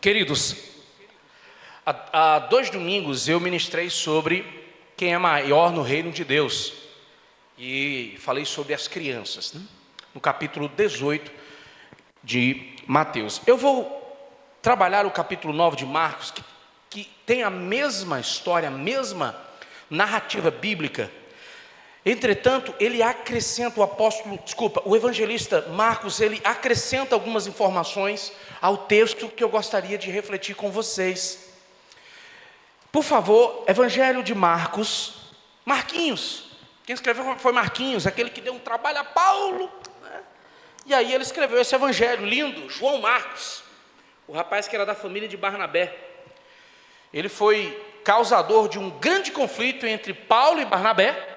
Queridos, há 2 domingos eu ministrei sobre quem é maior no reino de Deus. E falei sobre as crianças, né? No capítulo 18 de Mateus. Eu vou trabalhar o capítulo 9 de Marcos, que tem a mesma história, a mesma narrativa bíblica. Entretanto, ele acrescenta, o evangelista Marcos, ele acrescenta algumas informações ao texto que eu gostaria de refletir com vocês. Por favor, Evangelho de Marcos, Marquinhos. Quem escreveu foi Marquinhos, aquele que deu um trabalho a Paulo, né? E aí ele escreveu esse evangelho lindo, João Marcos, o rapaz que era da família de Barnabé. Ele foi causador de um grande conflito entre Paulo e Barnabé.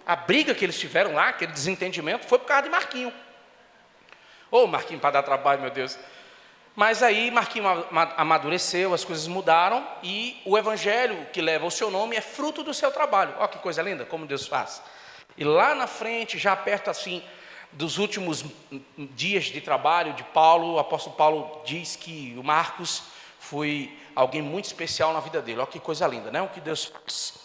A briga que eles tiveram lá, aquele desentendimento, foi por causa de Marquinho. Ô, Marquinho, para dar trabalho, meu Deus. Mas aí Marquinho amadureceu, as coisas mudaram, e o evangelho que leva o seu nome é fruto do seu trabalho. Olha que coisa linda, como Deus faz. E lá na frente, já perto assim, dos últimos dias de trabalho de Paulo, o apóstolo Paulo diz que o Marcos foi alguém muito especial na vida dele. Olha que coisa linda, né? O que Deus faz.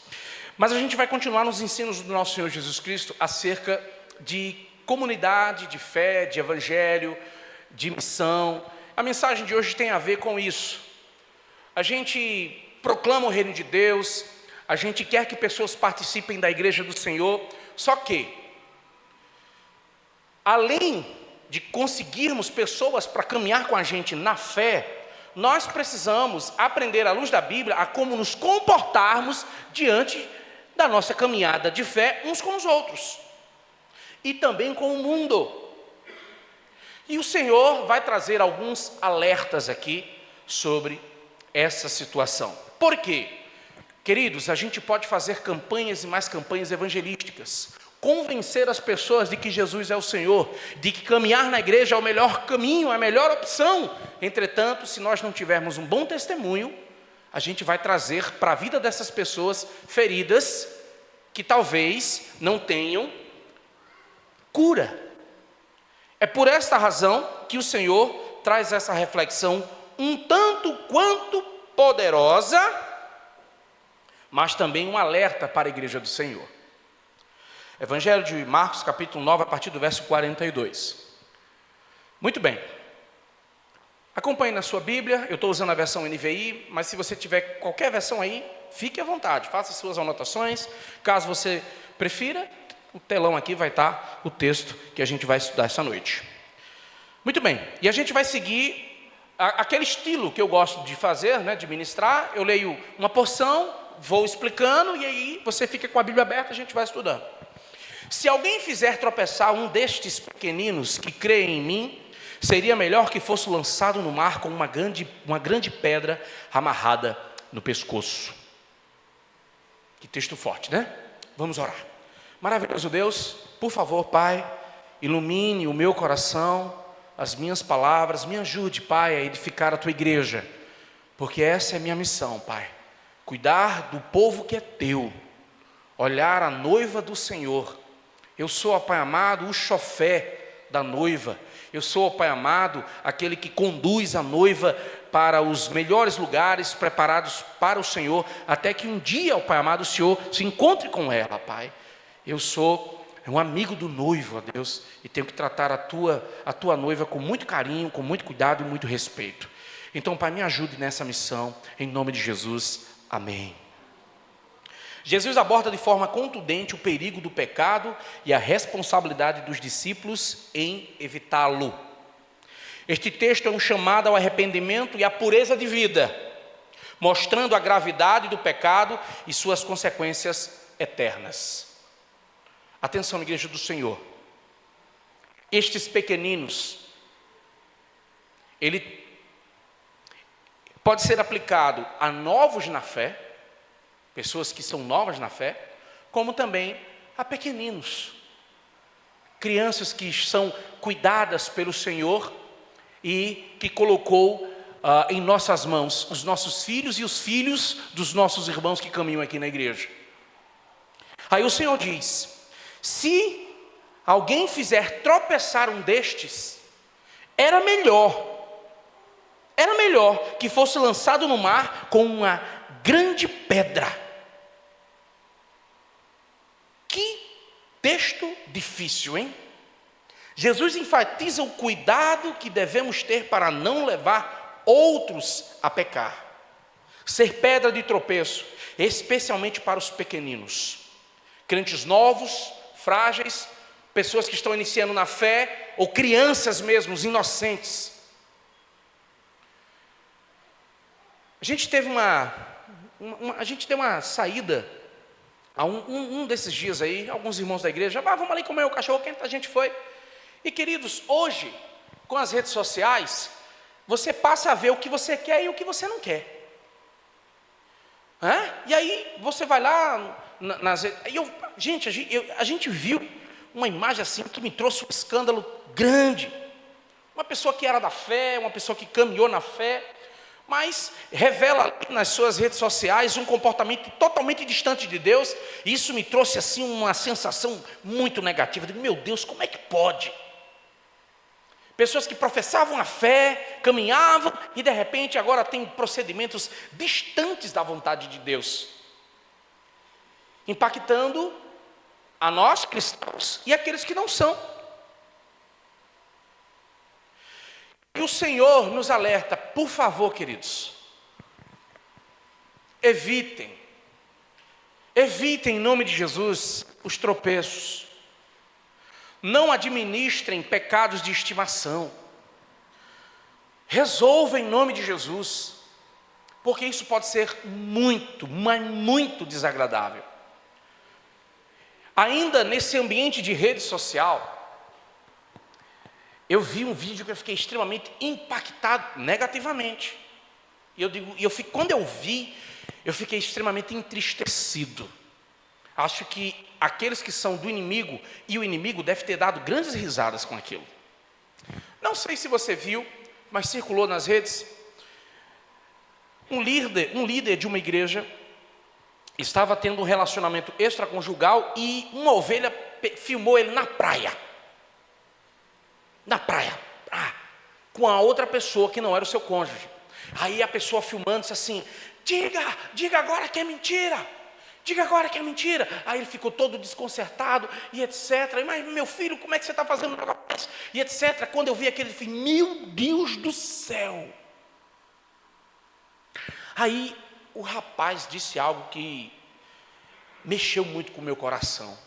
Mas a gente vai continuar nos ensinos do nosso Senhor Jesus Cristo acerca de comunidade, de fé, de evangelho, de missão. A mensagem de hoje tem a ver com isso. A gente proclama o reino de Deus, a gente quer que pessoas participem da igreja do Senhor, só que, além de conseguirmos pessoas para caminhar com a gente na fé, nós precisamos aprender à luz da Bíblia a como nos comportarmos diante da nossa caminhada de fé uns com os outros, e também com o mundo. E o Senhor vai trazer alguns alertas aqui sobre essa situação. Por quê? Queridos, a gente pode fazer campanhas e mais campanhas evangelísticas, convencer as pessoas de que Jesus é o Senhor, de que caminhar na igreja é o melhor caminho, a melhor opção. Entretanto, se nós não tivermos um bom testemunho, a gente vai trazer para a vida dessas pessoas feridas que talvez não tenham cura. É por esta razão que o Senhor traz essa reflexão um tanto quanto poderosa, mas também um alerta para a igreja do Senhor. Evangelho de Marcos, capítulo 9, a partir do verso 42. Muito bem. Acompanhe na sua Bíblia, eu estou usando a versão NVI, mas se você tiver qualquer versão aí, fique à vontade, faça suas anotações. Caso você prefira, o telão aqui vai estar o texto que a gente vai estudar essa noite. Muito bem, e a gente vai seguir aquele estilo que eu gosto de fazer, né, de ministrar. Eu leio uma porção, vou explicando, e aí você fica com a Bíblia aberta, a gente vai estudando. Se alguém fizer tropeçar um destes pequeninos que creem em mim, seria melhor que fosse lançado no mar com uma grande pedra amarrada no pescoço. Que texto forte, né? Vamos orar. Maravilhoso Deus, por favor, Pai, ilumine o meu coração, as minhas palavras, me ajude, Pai, a edificar a Tua igreja, porque essa é a minha missão, Pai, cuidar do povo que é Teu, olhar a noiva do Senhor. Eu sou, ó Pai amado, o chofé da noiva. Eu sou, ó Pai amado, aquele que conduz a noiva para os melhores lugares preparados para o Senhor, até que um dia, ó Pai amado, o Senhor se encontre com ela, Pai. Eu sou um amigo do noivo, ó Deus, e tenho que tratar a tua noiva com muito carinho, com muito cuidado e muito respeito. Então, Pai, me ajude nessa missão, em nome de Jesus, amém. Jesus aborda de forma contundente o perigo do pecado e a responsabilidade dos discípulos em evitá-lo. Este texto é um chamado ao arrependimento e à pureza de vida, mostrando a gravidade do pecado e suas consequências eternas. Atenção, igreja do Senhor. Estes pequeninos, ele pode ser aplicado a novos na fé, pessoas que são novas na fé, como também a pequeninos, crianças que são cuidadas pelo Senhor e que colocou em nossas mãos os nossos filhos e os filhos dos nossos irmãos que caminham aqui na igreja. Aí o Senhor diz: se alguém fizer tropeçar um destes, era melhor Era melhor que fosse lançado no mar com uma grande pedra. Que texto difícil, hein? Jesus enfatiza o cuidado que devemos ter para não levar outros a pecar. Ser pedra de tropeço, especialmente para os pequeninos. Crentes novos, frágeis, pessoas que estão iniciando na fé, ou crianças mesmo, inocentes. A gente teve uma saída há um desses dias aí, alguns irmãos da igreja, vamos ali comer o cachorro quente, a gente foi. E queridos, hoje, com as redes sociais, você passa a ver o que você quer e o que você não quer. E aí você vai lá nas redes. A gente viu uma imagem assim que me trouxe um escândalo grande. Uma pessoa que era da fé, uma pessoa que caminhou na fé, mas revela nas suas redes sociais um comportamento totalmente distante de Deus. E isso me trouxe assim uma sensação muito negativa. Eu digo, meu Deus, como é que pode? Pessoas que professavam a fé, caminhavam e de repente agora têm procedimentos distantes da vontade de Deus, impactando a nós cristãos e aqueles que não são. E o Senhor nos alerta, por favor, queridos, evitem em nome de Jesus os tropeços. Não administrem pecados de estimação. Resolva em nome de Jesus, porque isso pode ser muito, mas muito desagradável. Ainda nesse ambiente de rede social, eu vi um vídeo que eu fiquei extremamente impactado negativamente. Quando eu vi, eu fiquei extremamente entristecido. Acho que aqueles que são do inimigo, e o inimigo deve ter dado grandes risadas com aquilo. Não sei se você viu, mas circulou nas redes, um líder de uma igreja estava tendo um relacionamento extraconjugal e uma ovelha filmou ele na praia, com a outra pessoa que não era o seu cônjuge. Aí a pessoa filmando disse assim, diga agora que é mentira. Diga agora que é mentira. Aí ele ficou todo desconcertado e etc. Mas meu filho, como é que você está fazendo um negócio desse? E etc. Quando eu vi aquele, eu falei, meu Deus do céu. Aí o rapaz disse algo que mexeu muito com o meu coração.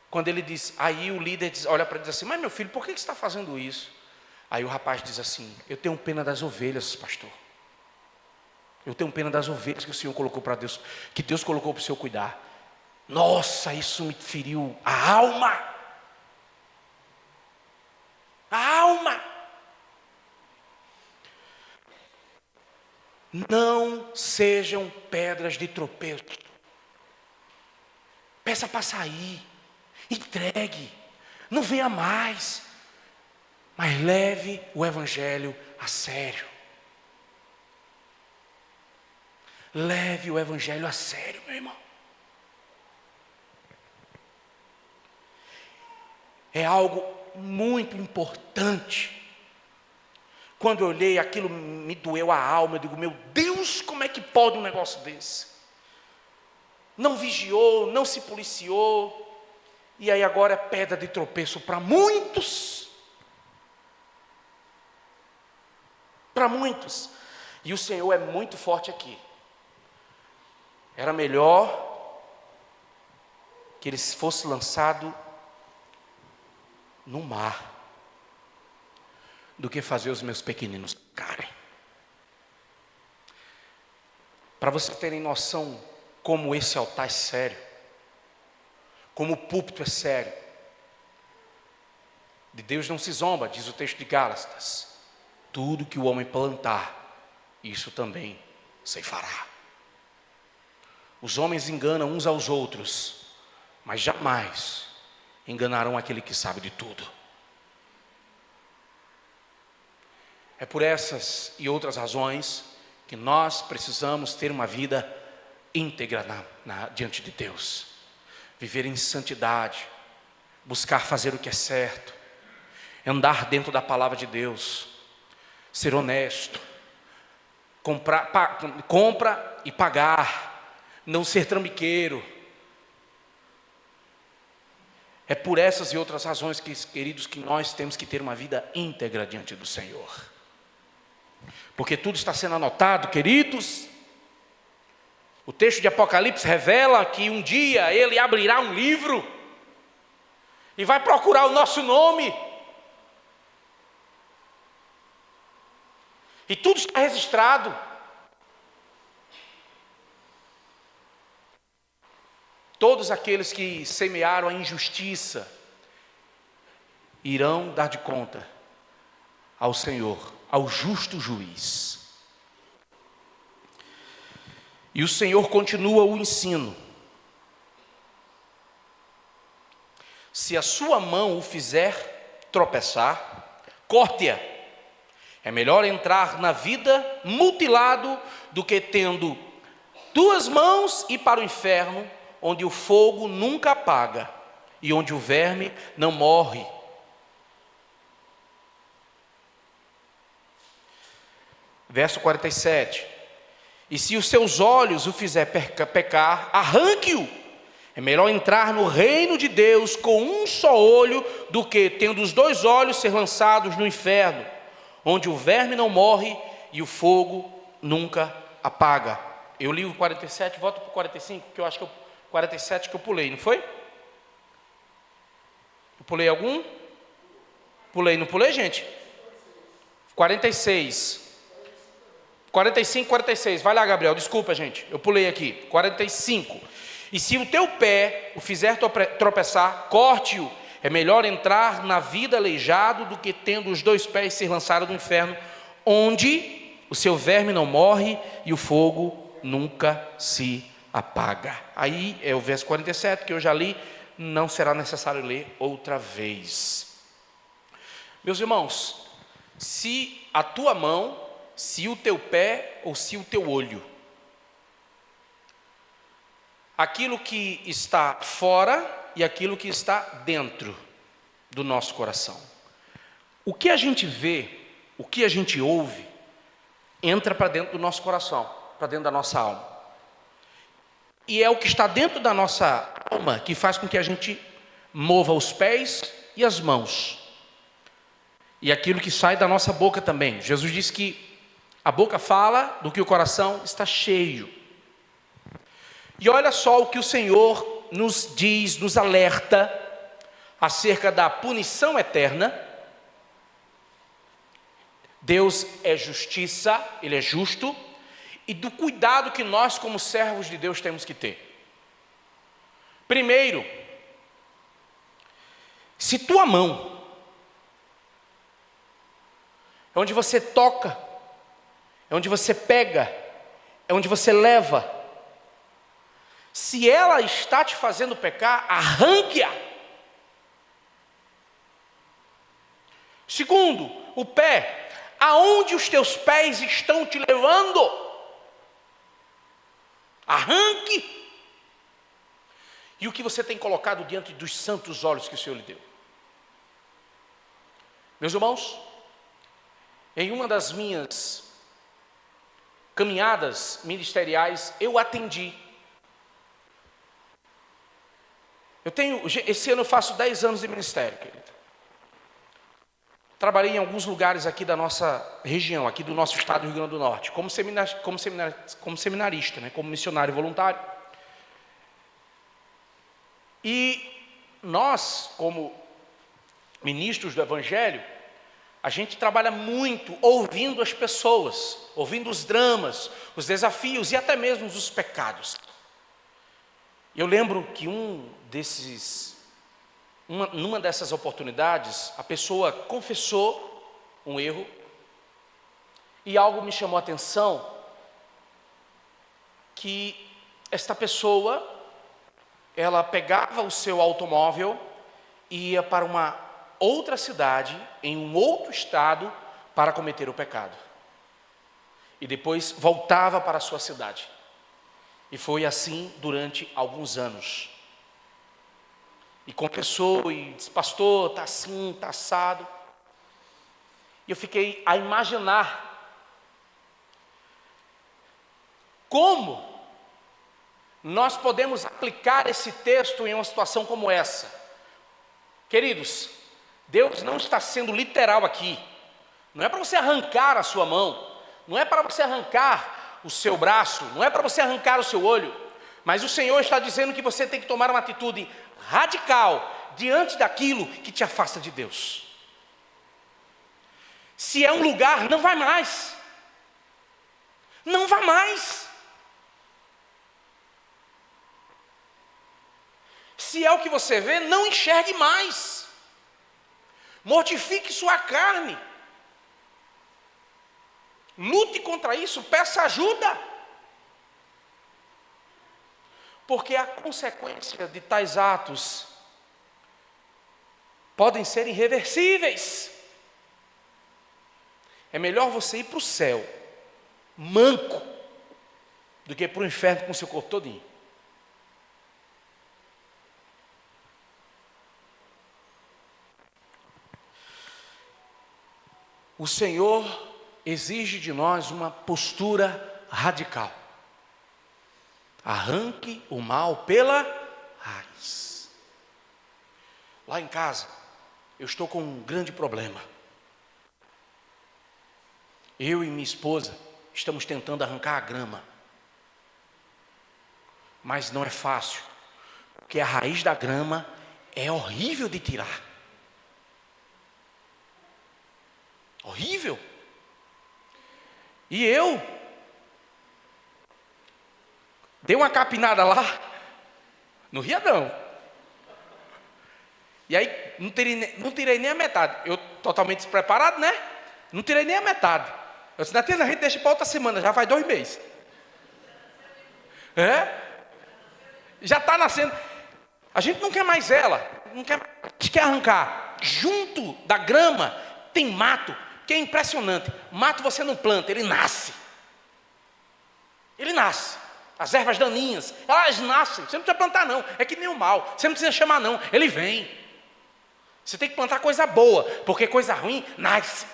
Quando ele disse, aí o líder olha para ele e diz assim, mas meu filho, por que você está fazendo isso? Aí o rapaz diz assim, eu tenho pena das ovelhas, pastor. Eu tenho pena das ovelhas que o Senhor colocou para Deus, que Deus colocou para o Senhor cuidar. Nossa, isso me feriu a alma. A alma. Não sejam pedras de tropeço. Peça para sair. Entregue. Não venha mais. Mas leve o evangelho a sério. Leve o evangelho a sério, meu irmão. É algo muito importante. Quando eu olhei aquilo, me doeu a alma. Eu digo, meu Deus, como é que pode um negócio desse? Não vigiou, não se policiou. E aí agora é pedra de tropeço para muitos. Para muitos. E o Senhor é muito forte aqui. Era melhor que ele fosse lançado no mar do que fazer os meus pequeninos pecarem. Para vocês terem noção como esse altar é sério, como o púlpito é sério. De Deus não se zomba, diz o texto de Gálatas. Tudo que o homem plantar, isso também ceifará. Os homens enganam uns aos outros, mas jamais enganarão aquele que sabe de tudo. É por essas e outras razões que nós precisamos ter uma vida íntegra diante de Deus. Viver em santidade, buscar fazer o que é certo, andar dentro da palavra de Deus, ser honesto, compra e pagar, não ser trambiqueiro. É por essas e outras razões, queridos, que nós temos que ter uma vida íntegra diante do Senhor. Porque tudo está sendo anotado, queridos. O texto de Apocalipse revela que um dia Ele abrirá um livro e vai procurar o nosso nome. E tudo está registrado. Todos aqueles que semearam a injustiça irão dar de conta ao Senhor, ao justo juiz. E o Senhor continua o ensino. Se a sua mão o fizer tropeçar, corte-a. É melhor entrar na vida mutilado do que tendo duas mãos e ir para o inferno, onde o fogo nunca apaga e onde o verme não morre. Verso 47. E se os seus olhos o fizer pecar, arranque-o. É melhor entrar no reino de Deus com um só olho do que, tendo os dois olhos, ser lançados no inferno, onde o verme não morre e o fogo nunca apaga. Eu li o 47, volto para o 45, porque eu acho que o 47 que eu pulei, não foi? Eu pulei algum? Pulei, não pulei, gente? 46. 45, 46. Vai lá, Gabriel, desculpa, gente. Eu pulei aqui. 45. E se o teu pé o fizer tropeçar, corte-o. É melhor entrar na vida aleijado do que tendo os dois pés ser lançado no inferno, onde o seu verme não morre e o fogo nunca se apaga. Aí é o verso 47 que eu já li, não será necessário ler outra vez. Meus irmãos, se a tua mão, se o teu pé ou se o teu olho, aquilo que está fora e aquilo que está dentro do nosso coração. O que a gente vê, o que a gente ouve, entra para dentro do nosso coração, para dentro da nossa alma. E é o que está dentro da nossa alma que faz com que a gente mova os pés e as mãos. E aquilo que sai da nossa boca também. Jesus disse que a boca fala do que o coração está cheio. E olha só o que o Senhor nos diz, nos alerta acerca da punição eterna. Deus é justiça, Ele é justo, e do cuidado que nós, como servos de Deus, temos que ter. Primeiro, se tua mão é onde você toca, é onde você pega, é onde você leva, se ela está te fazendo pecar, arranque-a. Segundo, o pé, aonde os teus pés estão te levando, arranque. E o que você tem colocado diante dos santos olhos que o Senhor lhe deu. Meus irmãos, em uma das minhas caminhadas ministeriais, eu atendi. Esse ano eu faço 10 anos de ministério, querido. Trabalhei em alguns lugares aqui da nossa região, aqui do nosso estado do Rio Grande do Norte, como seminarista, né, como missionário voluntário. E nós, como ministros do Evangelho, a gente trabalha muito ouvindo as pessoas, ouvindo os dramas, os desafios e até mesmo os pecados. Eu lembro que numa dessas oportunidades, a pessoa confessou um erro e algo me chamou a atenção, que esta pessoa, ela pegava o seu automóvel e ia para uma outra cidade, em um outro estado, para cometer o pecado. E depois voltava para a sua cidade. E foi assim durante alguns anos. E confessou e disse: pastor, está assim, está assado. E eu fiquei a imaginar como nós podemos aplicar esse texto em uma situação como essa. Queridos, Deus não está sendo literal aqui. Não é para você arrancar a sua mão, não é para você arrancar o seu braço, não é para você arrancar o seu olho, mas o Senhor está dizendo que você tem que tomar uma atitude radical diante daquilo que te afasta de Deus. Se é um lugar, não vai mais. Não vá mais. Se é o que você vê, não enxergue mais. Mortifique sua carne. Lute contra isso, peça ajuda. Porque a consequência de tais atos podem ser irreversíveis. É melhor você ir para o céu manco do que para o inferno com seu corpo todinho. O Senhor exige de nós uma postura radical. Arranque o mal pela raiz. Lá em casa, eu estou com um grande problema. Eu e minha esposa estamos tentando arrancar a grama. Mas não é fácil, porque a raiz da grama é horrível de tirar. Horrível. E eu dei uma capinada lá no riadão. E aí não tirei nem a metade. Eu totalmente despreparado, né? Não tirei nem a metade. Eu disse, Natiana, a gente deixa para outra semana, já vai 2 meses. Já está nascendo. A gente não quer mais ela. Não quer, a gente quer arrancar. Junto da grama tem mato, que é impressionante. Mato você não planta, ele nasce. Ele nasce. As ervas daninhas, elas nascem. Você não precisa plantar não, é que nem o mal. Você não precisa chamar não, ele vem. Você tem que plantar coisa boa, porque coisa ruim nasce.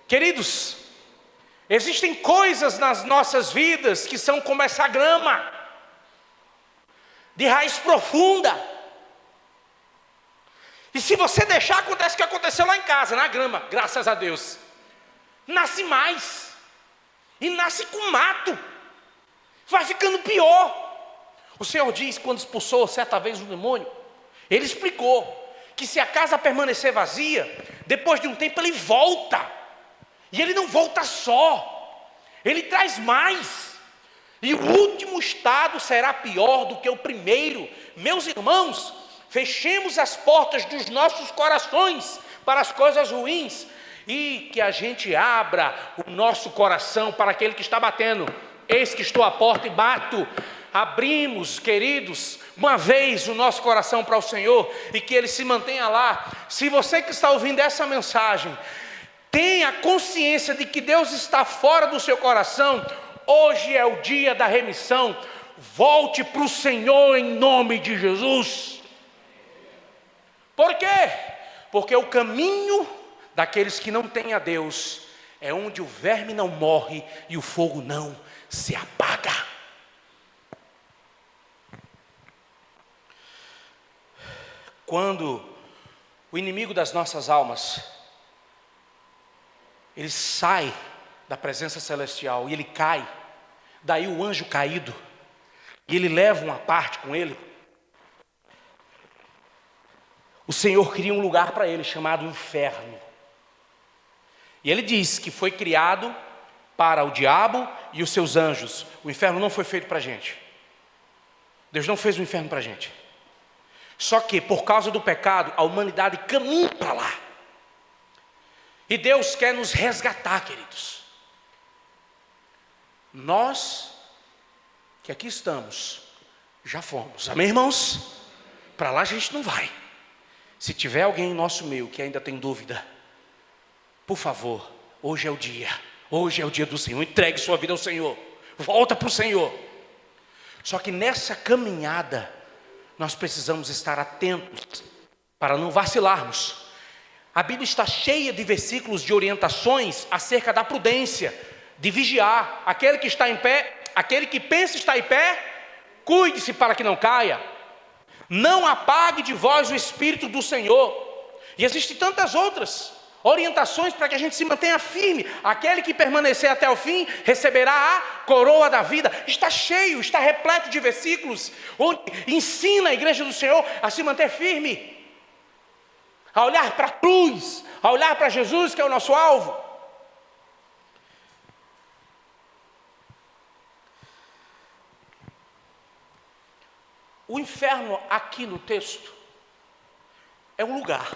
Queridos, existem coisas nas nossas vidas que são como essa grama, de raiz profunda. E se você deixar, acontece o que aconteceu lá em casa, na grama, graças a Deus. Nasce mais. E nasce com mato. Vai ficando pior. O Senhor diz, quando expulsou certa vez o demônio, Ele explicou que se a casa permanecer vazia, depois de um tempo ele volta. E ele não volta só, ele traz mais. E o último estado será pior do que o primeiro. Meus irmãos, fechemos as portas dos nossos corações para as coisas ruins, e que a gente abra o nosso coração para aquele que está batendo. Eis que estou à porta e bato. Abrimos, queridos, uma vez o nosso coração para o Senhor, e que Ele se mantenha lá. Se você que está ouvindo essa mensagem tenha consciência de que Deus está fora do seu coração, hoje é o dia da remissão. Volte para o Senhor em nome de Jesus. Por quê? Porque o caminho daqueles que não têm a Deus é onde o verme não morre e o fogo não se apaga. Quando o inimigo das nossas almas, ele sai da presença celestial e ele cai, daí o anjo caído, e ele leva uma parte com ele, o Senhor cria um lugar para ele chamado inferno. E ele diz que foi criado para o diabo e os seus anjos. O inferno não foi feito para a gente. Deus não fez o inferno para a gente. Só que por causa do pecado, a humanidade caminha para lá. E Deus quer nos resgatar, queridos. Nós que aqui estamos, já fomos. Amém, irmãos? Para lá a gente não vai. Se tiver alguém em nosso meio que ainda tem dúvida, por favor, hoje é o dia. Hoje é o dia do Senhor. Entregue sua vida ao Senhor. Volta para o Senhor. Só que nessa caminhada, nós precisamos estar atentos para não vacilarmos. A Bíblia está cheia de versículos de orientações acerca da prudência, de vigiar. Aquele que está em pé, aquele que pensa estar em pé, cuide-se para que não caia. Não apague de vós o Espírito do Senhor. E existem tantas outras orientações para que a gente se mantenha firme. Aquele que permanecer até o fim receberá a coroa da vida. Está cheio, está repleto de versículos onde ensina a igreja do Senhor a se manter firme, a olhar para a cruz, a olhar para Jesus, que é o nosso alvo. O inferno aqui no texto é um lugar.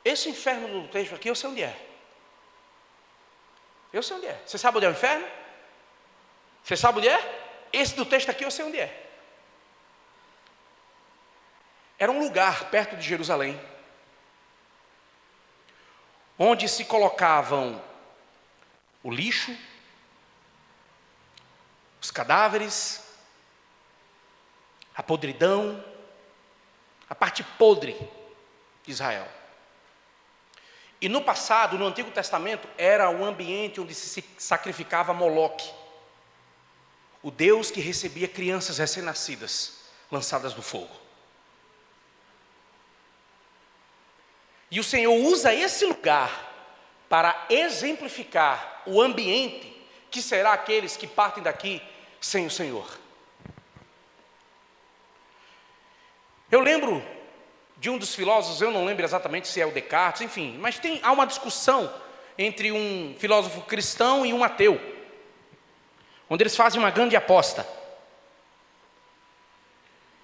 Esse inferno do texto aqui, eu sei onde é. Eu sei onde é. Você sabe onde é o inferno? Você sabe onde é? Esse do texto aqui, eu sei onde é. Era um lugar perto de Jerusalém, onde se colocavam o lixo, os cadáveres, a podridão, a parte podre de Israel. E no passado, no Antigo Testamento, era o ambiente onde se sacrificava Moloque, o deus que recebia crianças recém-nascidas, lançadas no fogo. E o Senhor usa esse lugar para exemplificar o ambiente que será aqueles que partem daqui sem o Senhor. Eu lembro de um dos filósofos, eu não lembro exatamente se é o Descartes, enfim, mas há uma discussão entre um filósofo cristão e um ateu, onde eles fazem uma grande aposta.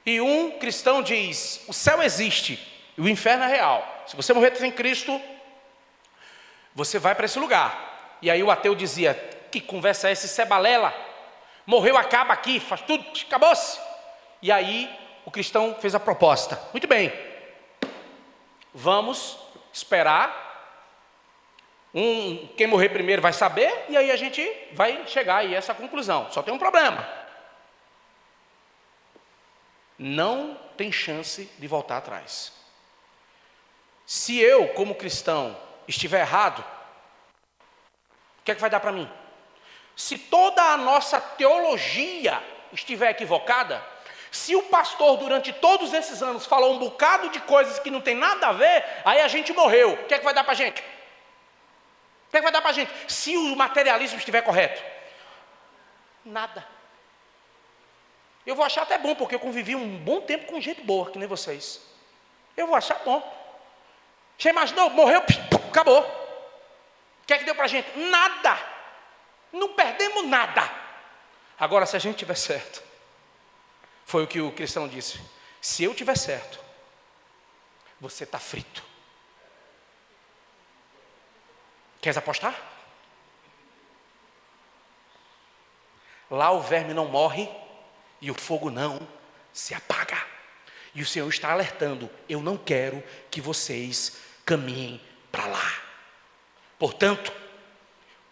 E um cristão diz: o céu existe e o inferno é real. Se você morrer sem Cristo, você vai para esse lugar. E aí o ateu dizia: que conversa é essa? Isso é balela. Morreu, acaba aqui, faz tudo, acabou-se. E aí o cristão fez a proposta: muito bem, vamos esperar. Quem morrer primeiro vai saber, e aí a gente vai chegar a essa conclusão. Só tem um problema: não tem chance de voltar atrás. Se eu, como cristão, estiver errado, o que é que vai dar para mim? Se toda a nossa teologia estiver equivocada, se o pastor durante todos esses anos falou um bocado de coisas que não tem nada a ver, aí a gente morreu. O que é que vai dar para a gente? O que é que vai dar para a gente? Se o materialismo estiver correto? Nada. Eu vou achar até bom, porque eu convivi um bom tempo com gente boa, que nem vocês. Eu vou achar bom. Você imaginou? Morreu, acabou. O que é que deu para a gente? Nada. Não perdemos nada. Agora, se a gente tiver certo, foi o que o cristão disse: se eu tiver certo, você está frito. Queres apostar? Lá o verme não morre e o fogo não se apaga. E o Senhor está alertando: eu não quero que vocês caminhem para lá. Portanto,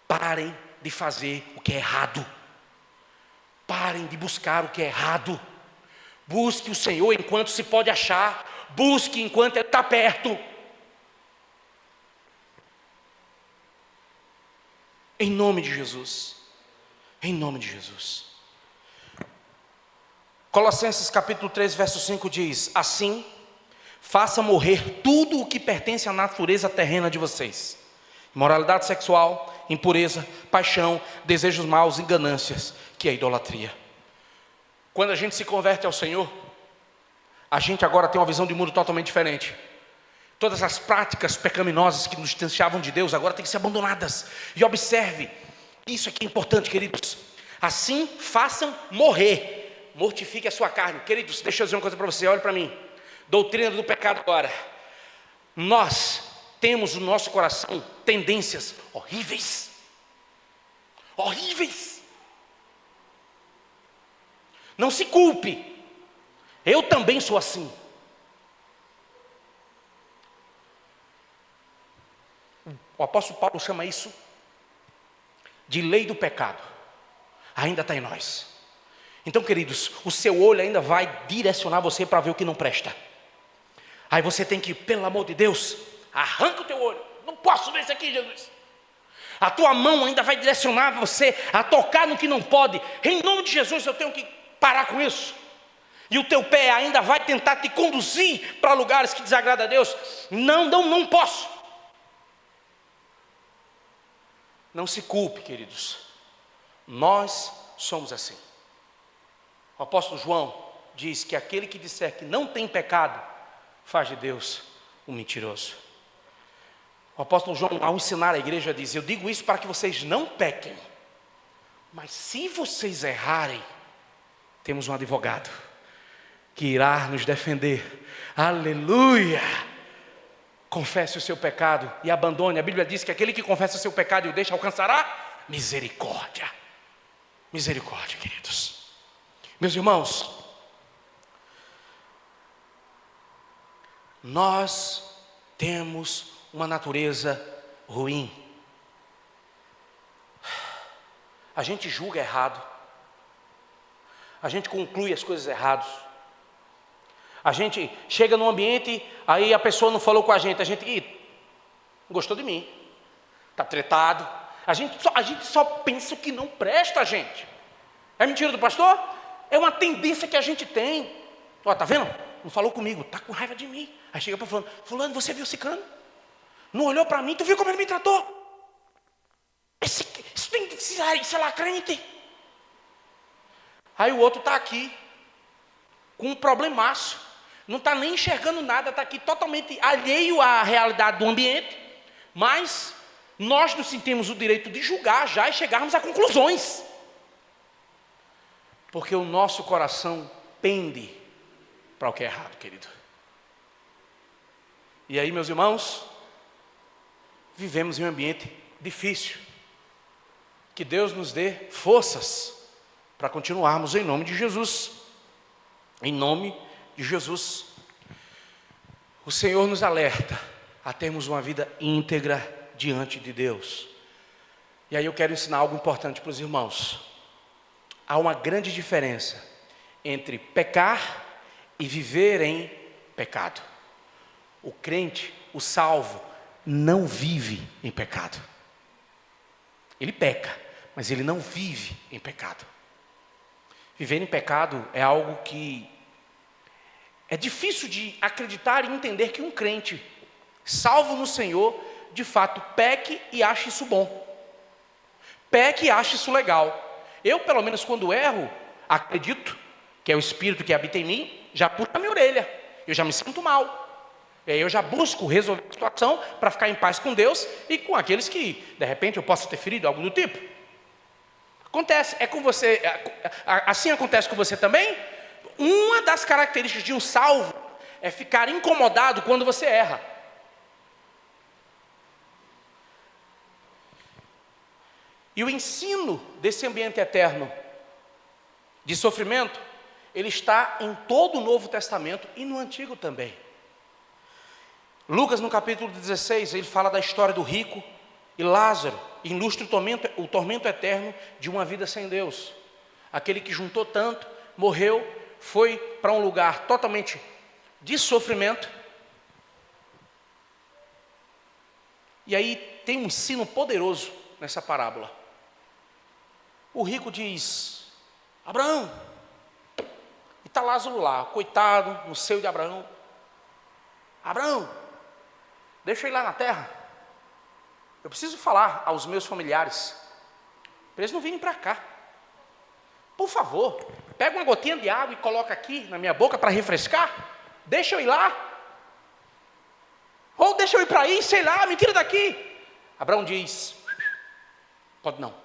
parem de fazer o que é errado. Parem de buscar o que é errado. Busque o Senhor enquanto se pode achar. Busque enquanto Ele está perto. Em nome de Jesus. Em nome de Jesus. Colossenses capítulo 3, verso 5 diz: assim, faça morrer tudo o que pertence à natureza terrena de vocês: imoralidade sexual, impureza, paixão, desejos maus e ganâncias, que é a idolatria. Quando a gente se converte ao Senhor, a gente agora tem uma visão de mundo totalmente diferente. Todas as práticas pecaminosas que nos distanciavam de Deus agora têm que ser abandonadas. E observe, isso aqui é importante, queridos: assim façam morrer, mortifique a sua carne. Queridos, deixa eu dizer uma coisa para você, olhe para mim. Doutrina do pecado agora. Nós temos no nosso coração tendências horríveis. Horríveis. Não se culpe. Eu também sou assim. O apóstolo Paulo chama isso de lei do pecado. Ainda está em nós. Então, queridos, o seu olho ainda vai direcionar você para ver o que não presta. Aí você tem que, pelo amor de Deus, arranca o teu olho. Não posso ver isso aqui, Jesus. A tua mão ainda vai direcionar você a tocar no que não pode. Em nome de Jesus, eu tenho que parar com isso. E o teu pé ainda vai tentar te conduzir para lugares que desagradam a Deus. Não posso. Não se culpe, queridos. Nós somos assim. O apóstolo João diz que aquele que disser que não tem pecado, faz de Deus um mentiroso. O apóstolo João, ao ensinar a igreja, diz: eu digo isso para que vocês não pequem, mas se vocês errarem, temos um advogado que irá nos defender. Aleluia! Confesse o seu pecado e abandone. A Bíblia diz que aquele que confessa o seu pecado e o deixa alcançará misericórdia. Misericórdia, queridos. Meus irmãos, nós temos uma natureza ruim. A gente julga errado. A gente conclui as coisas erradas. A gente chega num ambiente, aí a pessoa não falou com a gente não gostou de mim, está tretado. A gente só pensa o que não presta, gente. É mentira do pastor? É uma tendência que a gente tem. Ó, tá vendo? Não falou comigo, tá com raiva de mim. Aí chega para fulano, você viu Ciclano? Não olhou para mim, tu viu como ele me tratou? Isso é lacrente. Aí o outro está aqui, com um problemaço, não está nem enxergando nada, está aqui totalmente alheio à realidade do ambiente, mas nós nos sentimos o direito de julgar já e chegarmos a conclusões, porque o nosso coração pende para o que é errado, querido. E aí, meus irmãos, vivemos em um ambiente difícil. Que Deus nos dê forças para continuarmos em nome de Jesus. Em nome de Jesus. O Senhor nos alerta a termos uma vida íntegra diante de Deus. E aí eu quero ensinar algo importante para os irmãos. Há uma grande diferença entre pecar e viver em pecado. O crente, o salvo, não vive em pecado. Ele peca, mas ele não vive em pecado. Viver em pecado é algo que é difícil de acreditar e entender que um crente, salvo no Senhor, de fato peque e ache isso bom. Peque e ache isso legal. Eu, pelo menos, quando erro, acredito que é o Espírito que habita em mim, já puxa a minha orelha. Eu já me sinto mal. E aí eu já busco resolver a situação para ficar em paz com Deus e com aqueles que, de repente, eu possa ter ferido, algo do tipo. Acontece, é com você, assim acontece com você também? Uma das características de um salvo é ficar incomodado quando você erra. E o ensino desse ambiente eterno de sofrimento, ele está em todo o Novo Testamento e no Antigo também. Lucas, no capítulo 16, ele fala da história do rico e Lázaro, ilustra o tormento eterno de uma vida sem Deus. Aquele que juntou tanto, morreu, foi para um lugar totalmente de sofrimento. E aí tem um ensino poderoso nessa parábola. O rico diz: Abraão, e está Lázaro lá, coitado, no seio de Abraão. Abraão, deixa eu ir lá na terra. Eu preciso falar aos meus familiares, para eles não virem para cá. Por favor, pega uma gotinha de água e coloca aqui na minha boca para refrescar. Deixa eu ir lá. Ou deixa eu ir para aí, sei lá, me tira daqui. Abraão diz: pode não.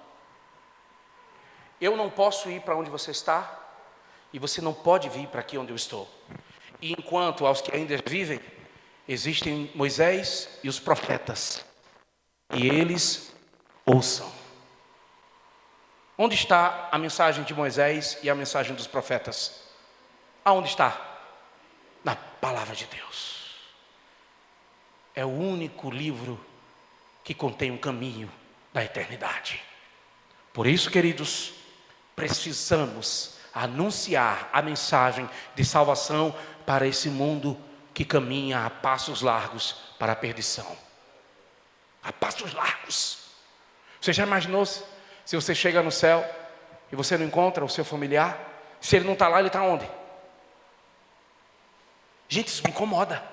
Eu não posso ir para onde você está, e você não pode vir para aqui onde eu estou. E enquanto aos que ainda vivem, existem Moisés e os profetas, e eles ouçam. Onde está a mensagem de Moisés e a mensagem dos profetas? Aonde está? Na palavra de Deus. É o único livro que contém um caminho da eternidade. Por isso, queridos, precisamos anunciar a mensagem de salvação para esse mundo que caminha a passos largos para a perdição. A passos largos. Você já imaginou se você chega no céu e você não encontra o seu familiar? Se ele não está lá, ele está onde? Gente, isso me incomoda.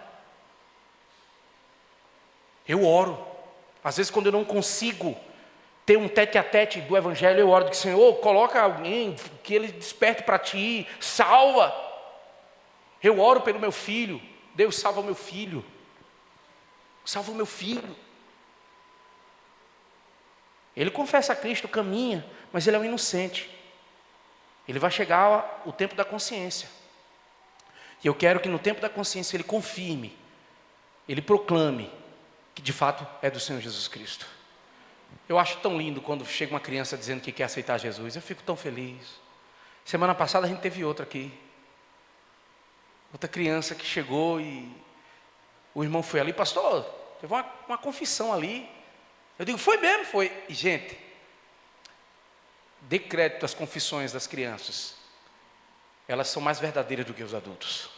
Eu oro. Às vezes quando eu não consigo ter um tete-a-tete do evangelho, eu oro de que, Senhor, coloca alguém que ele desperte para ti, salva. Eu oro pelo meu filho. Deus, salva o meu filho. Salva o meu filho. Ele confessa a Cristo, caminha, mas ele é um inocente. Ele vai chegar o tempo da consciência. E eu quero que no tempo da consciência ele confirme, ele proclame que de fato é do Senhor Jesus Cristo. Eu acho tão lindo quando chega uma criança dizendo que quer aceitar Jesus. Eu fico tão feliz. Semana passada a gente teve outra aqui. Outra criança que chegou e o irmão foi ali, pastor, teve uma confissão ali. Eu digo, foi mesmo? Foi. E gente, dê crédito às confissões das crianças. Elas são mais verdadeiras do que os adultos.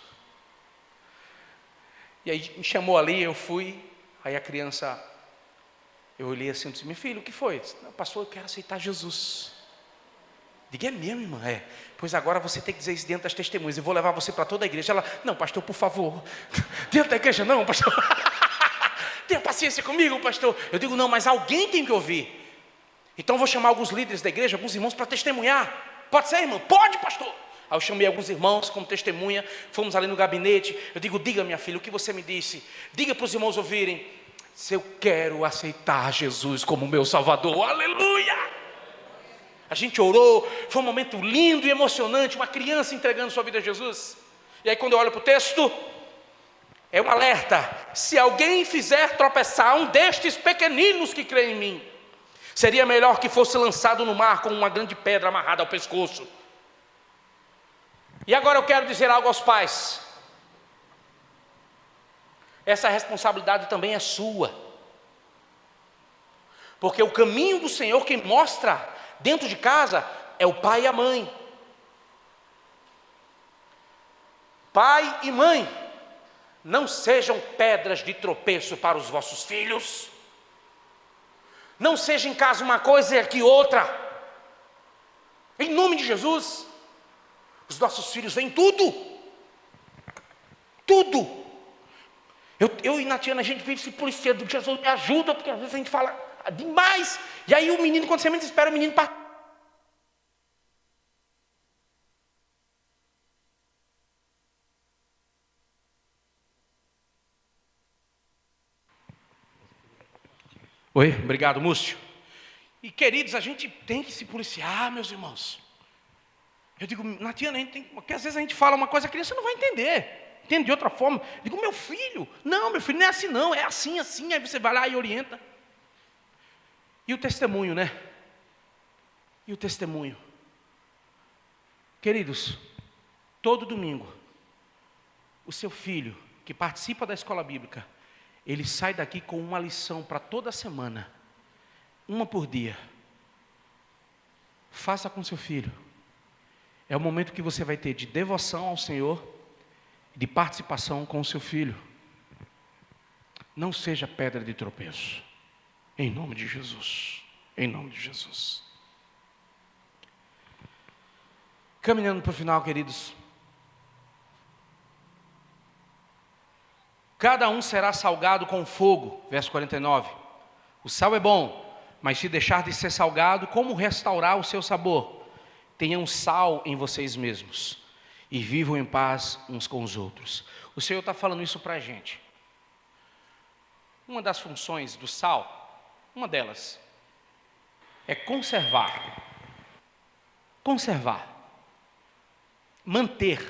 E aí me chamou ali, eu fui. Aí a criança, eu olhei assim e disse, meu filho, o que foi? Disse, não, pastor, eu quero aceitar Jesus. Diga, é mesmo, irmã? É. Pois agora você tem que dizer isso diante das testemunhas. Eu vou levar você para toda a igreja. Ela, não, pastor, por favor. Diante da igreja não, pastor. Tenha paciência comigo, pastor. Eu digo, não, mas alguém tem que ouvir. Então eu vou chamar alguns líderes da igreja, alguns irmãos para testemunhar. Pode ser, irmã? Pode, pastor. Aí eu chamei alguns irmãos como testemunha. Fomos ali no gabinete. Eu digo, diga, minha filha, o que você me disse? Diga para os irmãos ouvirem. Se eu quero aceitar Jesus como meu Salvador. Aleluia! A gente orou, foi um momento lindo e emocionante, uma criança entregando sua vida a Jesus. E aí quando eu olho para o texto, é um alerta: se alguém fizer tropeçar um destes pequeninos que creem em mim, seria melhor que fosse lançado no mar com uma grande pedra amarrada ao pescoço. E agora eu quero dizer algo aos pais. Essa responsabilidade também é sua. Porque o caminho do Senhor, quem mostra dentro de casa, é o pai e a mãe. Pai e mãe, não sejam pedras de tropeço para os vossos filhos. Não seja em casa uma coisa e aqui outra. Em nome de Jesus, os nossos filhos veem tudo. Tudo. Eu e Natiana, a gente vive se policiando. Jesus me ajuda, porque às vezes a gente fala demais. E aí o menino, quando você menos espera, o menino parte. Oi, obrigado, Múcio. E queridos, a gente tem que se policiar, meus irmãos. Eu digo, Natiana, a gente tem, porque às vezes a gente fala uma coisa, a criança não vai entender. Entende de outra forma. Eu digo, meu filho, não é assim não, é assim, assim. Aí você vai lá e orienta. E o testemunho, né? E o testemunho. Queridos, todo domingo, o seu filho que participa da escola bíblica, ele sai daqui com uma lição para toda semana, uma por dia. Faça com seu filho. É o momento que você vai ter de devoção ao Senhor, de participação com o seu filho. Não seja pedra de tropeço. Em nome de Jesus. Em nome de Jesus. Caminhando para o final, queridos. Cada um será salgado com fogo. Verso 49. O sal é bom, mas se deixar de ser salgado, como restaurar o seu sabor? Tenham sal em vocês mesmos e vivam em paz uns com os outros. O Senhor está falando isso para a gente. Uma das funções do sal, uma delas, é conservar. Conservar. Manter.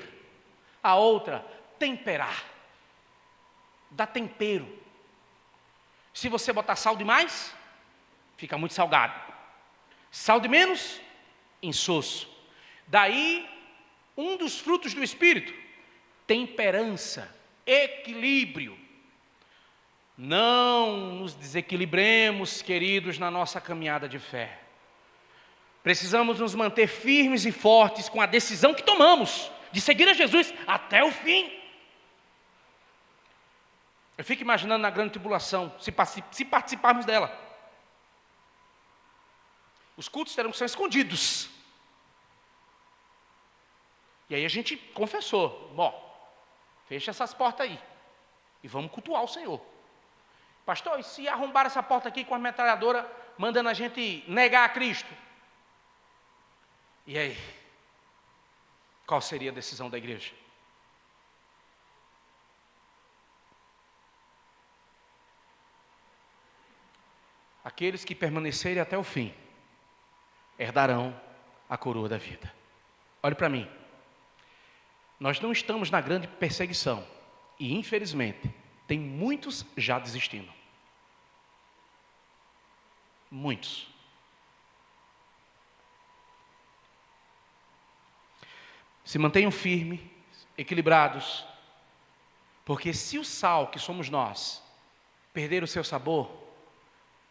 A outra, temperar. Dar tempero. Se você botar sal demais, fica muito salgado. Sal de menos, insosso. Daí, um dos frutos do Espírito, temperança, equilíbrio. Não nos desequilibremos, queridos, na nossa caminhada de fé. Precisamos nos manter firmes e fortes com a decisão que tomamos de seguir a Jesus até o fim. Eu fico imaginando na grande tribulação, se participarmos dela. Os cultos terão que ser escondidos. E aí a gente confessou, fecha essas portas aí e vamos cultuar o Senhor. Pastor, e se arrombar essa porta aqui com a metralhadora, mandando a gente negar a Cristo? E aí? Qual seria a decisão da igreja? Aqueles que permanecerem até o fim herdarão a coroa da vida. Olhe para mim. Nós não estamos na grande perseguição. E, infelizmente, tem muitos já desistindo. Muitos. Se mantenham firmes, equilibrados, porque se o sal, que somos nós, perder o seu sabor,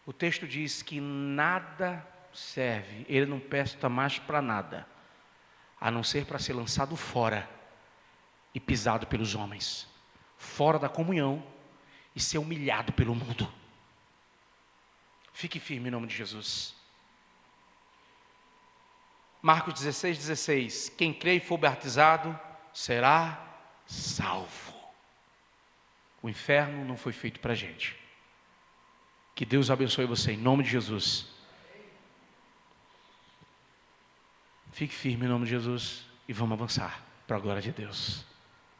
o texto diz que nada serve, ele não presta mais para nada, a não ser para ser lançado fora e pisado pelos homens, fora da comunhão e ser humilhado pelo mundo. Fique firme em nome de Jesus. Marcos 16:16, quem crê e for batizado será salvo. O inferno não foi feito para a gente. Que Deus abençoe você em nome de Jesus. Fique firme em nome de Jesus e vamos avançar para a glória de Deus.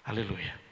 Aleluia.